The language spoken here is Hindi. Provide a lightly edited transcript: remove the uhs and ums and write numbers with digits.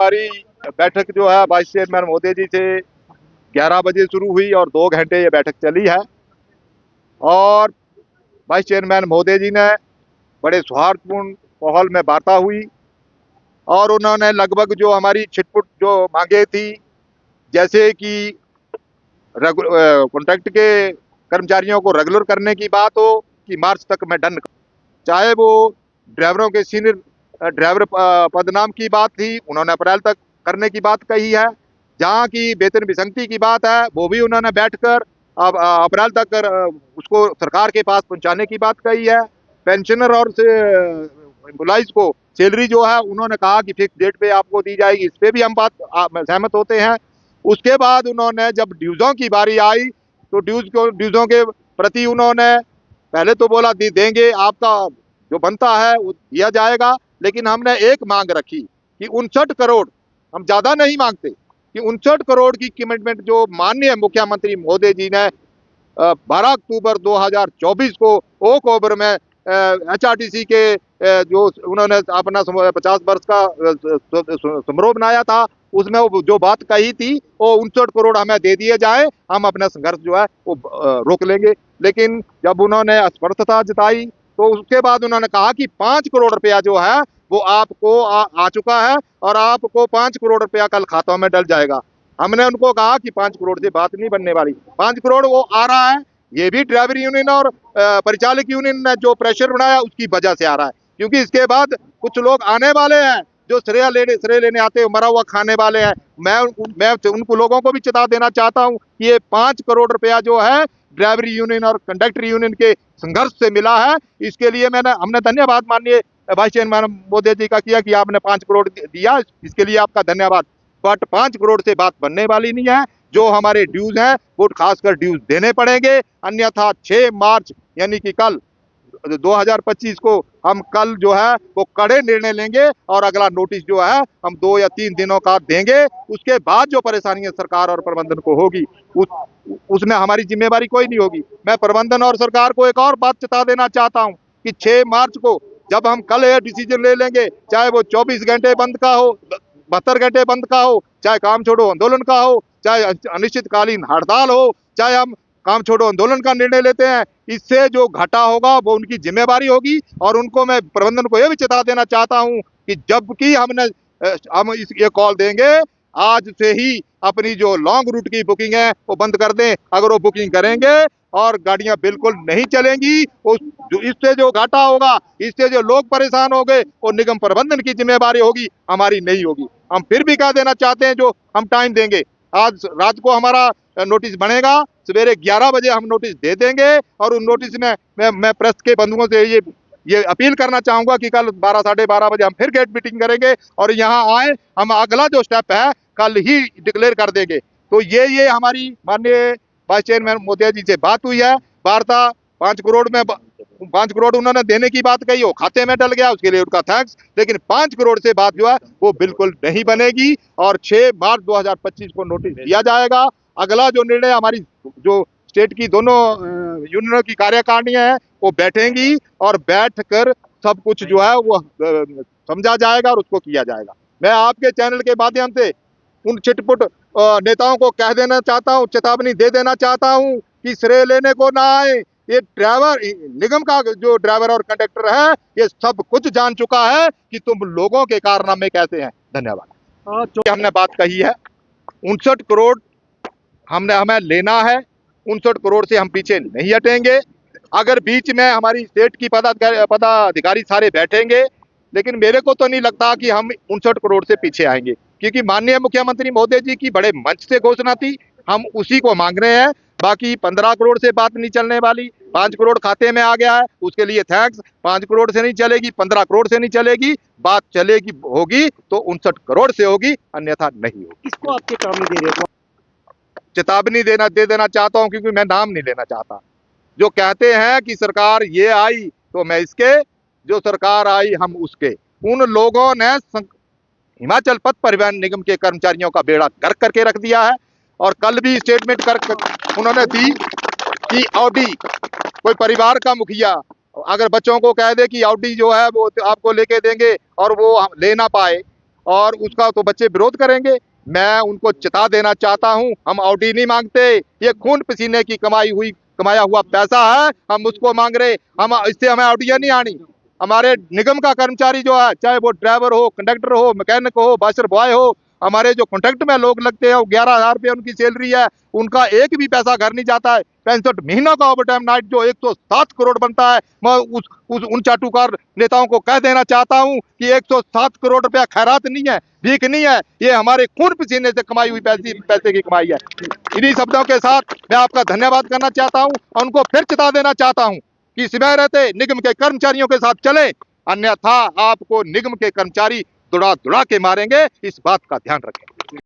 हमारी बैठक जो है वाइस चेयरमैन मोदी जी से 11 बजे शुरू हुई और 2 घंटे ये बैठक चली है। और वाइस चेयरमैन मोदी जी ने बड़े सौहार्दपूर्ण माहौल में वार्ता हुई और उन्होंने लगभग जो हमारी छिटपुट जो मांगे थी, जैसे कि कॉन्ट्रैक्ट के कर्मचारियों को रेगुलर करने की बात हो कि मार्च तक मैं डन, चाहे वो ड्राइवरों के सीनियर ड्राइवर पदनाम की बात थी, उन्होंने अप्रैल तक करने की बात कही है। जहाँ की वेतन विसंगति की बात है वो भी उन्होंने बैठकर अब अप्रैल तक उसको सरकार के पास पहुंचाने की बात कही है। पेंशनर और एम्प्लॉइज को सैलरी जो है उन्होंने कहा कि फिक्स डेट पे आपको दी जाएगी, इस पे भी हम बात सहमत होते हैं। उसके बाद उन्होंने जब ड्यूजों की बारी आई तो ड्यूजों के प्रति उन्होंने पहले तो बोला देंगे, आपका जो बनता है वो दिया जाएगा, लेकिन हमने एक मांग रखी कि 59 करोड़, हम ज्यादा नहीं मांगते, कि 59 करोड़ की कमिटमेंट जो माननीय मुख्यमंत्री मोदी जी ने 12 अक्टूबर 2024 को ओक ओवर में HRTC के जो उन्होंने अपना 50 वर्ष का समारोह बनाया था, उसमें वो जो बात कही थी वो 59 करोड़ हमें दे दिए जाए, हम अपना संघर्ष जो है वो रोक लेंगे। लेकिन जब उन्होंने असमर्थता जताई तो उसके बाद उन्होंने कहा कि 5 करोड़ रुपया जो है वो आपको आ चुका है और आपको 5 करोड़ रुपया कल खातों में डल जाएगा। हमने उनको कहा कि 5 करोड़ से बात नहीं बनने वाली, 5 करोड़ वो आ रहा है, ये भी ड्राइवर यूनियन और परिचालक यूनियन ने जो प्रेशर बनाया उसकी वजह से आ रहा है, क्योंकि इसके बाद कुछ लोग आने वाले हैं जो श्रेय लेने आते हैं, मरा हुआ खाने वाले हैं। मैं उनको लोगों को भी चेता देना चाहता हूं कि ये 5 करोड़ रुपया जो है ड्राइवर यूनियन और कंडक्टर यूनियन के संघर्ष से मिला है। इसके लिए हमने धन्यवाद माननीय वाइस चेयरमैन मोदी जी का किया कि आपने 5 करोड़ दिया, इसके लिए आपका धन्यवाद। बट 5 करोड़ से बात बनने वाली नहीं है। जो हमारे ड्यूज हैं वो खासकर ड्यूज देने पड़ेंगे, अन्यथा 6 मार्च यानी कि कल 2025 को हम कल जो है वो कड़े निर्णय लेंगे और अगला नोटिस जो है हम 2 या 3 दिनों का देंगे। उसके बाद जो परेशानियां सरकार और प्रबंधन को होगी उसमें हमारी जिम्मेवारी कोई नहीं होगी। मैं प्रबंधन और सरकार को एक और बात चेता देना चाहता हूं कि 6 मार्च को जब हम कल ये डिसीजन ले लेंगे, चाहे वो 24 घंटे बंद का हो, 72 घंटे बंद का हो, चाहे काम छोड़ो आंदोलन का हो, चाहे अनिश्चितकालीन हड़ताल हो, चाहे हम काम छोड़ो आंदोलन का निर्णय लेते हैं, इससे जो घाटा होगा वो उनकी जिम्मेवारी होगी। और उनको मैं प्रबंधन को यह भी चेता देना चाहता हूं कि जबकि हम ये कॉल देंगे, आज से ही अपनी जो लॉन्ग रूट की बुकिंग है वो बंद कर दें। अगर वो बुकिंग करेंगे और गाड़ियां बिल्कुल नहीं चलेंगी, इससे जो घाटा होगा, इससे जो लोग परेशान हो गए, वो निगम प्रबंधन की जिम्मेवारी होगी, हमारी नहीं होगी। हम फिर भी कह देना चाहते हैं, जो हम टाइम देंगे, आज रात को हमारा नोटिस बनेगा, सवेरे 11 बजे हम नोटिस दे देंगे। और उन नोटिस में मैं प्रेस के बंधुओं से ये अपील करना चाहूंगा कि कल 12 साढ़े 12 बजे हम फिर गेट मीटिंग करेंगे और यहाँ आए, हम अगला जो स्टेप है कल ही डिक्लेयर कर देंगे। तो ये हमारी माननीय वाइस चेयरमैन मोदी जी से बात हुई है, वार्ता 5 करोड़ में 5 करोड़ उन्होंने देने की बात कही, वो खाते में डल गया, उसके लिए उनका थैंक्स। लेकिन 5 करोड़ से बात जो है वो बिल्कुल नहीं बनेगी और 6 मार्च 2025 को नोटिस दिया जाएगा। अगला जो निर्णय हमारी जो स्टेट की दोनों यूनियनों की कार्यकारिणियां हैं वो बैठेंगी और बैठ कर सब कुछ जो है वो समझा जाएगा और उसको किया जाएगा। मैं आपके चैनल के माध्यम से उन चिटपुट नेताओं को कह देना चाहता हूं, चेतावनी दे देना चाहता हूं कि श्रेय लेने को ना आए। ये ड्राइवर निगम का जो ड्राइवर और कंडक्टर है ये सब कुछ जान चुका है कि तुम लोगों के कारनामे कैसे हैं। धन्यवाद। जो हमने बात कही है 59 करोड़ हमें लेना है, 59 करोड़ से हम पीछे नहीं हटेंगे। अगर बीच में हमारी स्टेट की पदाधिकारी सारे बैठेंगे, लेकिन मेरे को तो नहीं लगता कि हम 59 करोड़ से पीछे आएंगे, क्योंकि माननीय मुख्यमंत्री मोदी जी की बड़े मंच से घोषणा थी, हम उसी को मांग रहे हैं। बाकी 15 करोड़ से बात नहीं चलने वाली, 5 करोड़ खाते में आ गया है, उसके लिए थैंक्स। 5 करोड़ से नहीं चलेगी, 15 करोड़ से नहीं चलेगी, बात चलेगी होगी तो 59 करोड़ से होगी, अन्यथा नहीं होगी। किसको आप चेतावनी दे रहे हो? चेतावनी दे देना चाहता हूं, क्योंकि मैं नाम नहीं लेना चाहता। जो कहते हैं कि सरकार ये आई तो मैं इसके, जो सरकार आई हम उसके, उन लोगों ने हिमाचल पथ परिवहन निगम के कर्मचारियों का बेड़ा गर्क करके रख दिया है। और कल भी स्टेटमेंट उन्होंने दी कि ऑडी, कोई परिवार का मुखिया अगर बच्चों को कह दे कि ऑडी जो है वो आपको लेके देंगे और वो ले ना पाए, और उसका तो बच्चे विरोध करेंगे। मैं उनको चेता देना चाहता हूं, हम ऑडी नहीं मांगते, ये खून पसीने की कमाया हुआ पैसा है, हम उसको मांग रहे। हम इससे हमें ऑडिया नहीं आनी। हमारे निगम का कर्मचारी जो है, चाहे वो ड्राइवर हो, कंडक्टर हो, मैकेनिक हो, बाशर बॉय हो, हमारे जो कॉन्ट्रैक्ट में लोग लगते हैं, 11,000 रुपये उनकी सैलरी है, उनका एक भी पैसा घर नहीं जाता है। 65 महीनों का ओवर टाइम नाइट जो 107 करोड़ बनता है, मैं उन चाटुकार नेताओं को कह देना चाहता हूं कि 107 करोड़ रुपया खैरात नहीं है, भीख नहीं है, ये हमारे खून पसीने से कमाई हुई पैसे की कमाई है। इन्हीं शब्दों के साथ मैं आपका धन्यवाद करना चाहता हूं और उनको फिर चेता देना चाहता हूं कि समय रहते निगम के कर्मचारियों के साथ चले, अन्यथा आपको निगम के कर्मचारी दुड़ा दुड़ा के मारेंगे, इस बात का ध्यान रखें।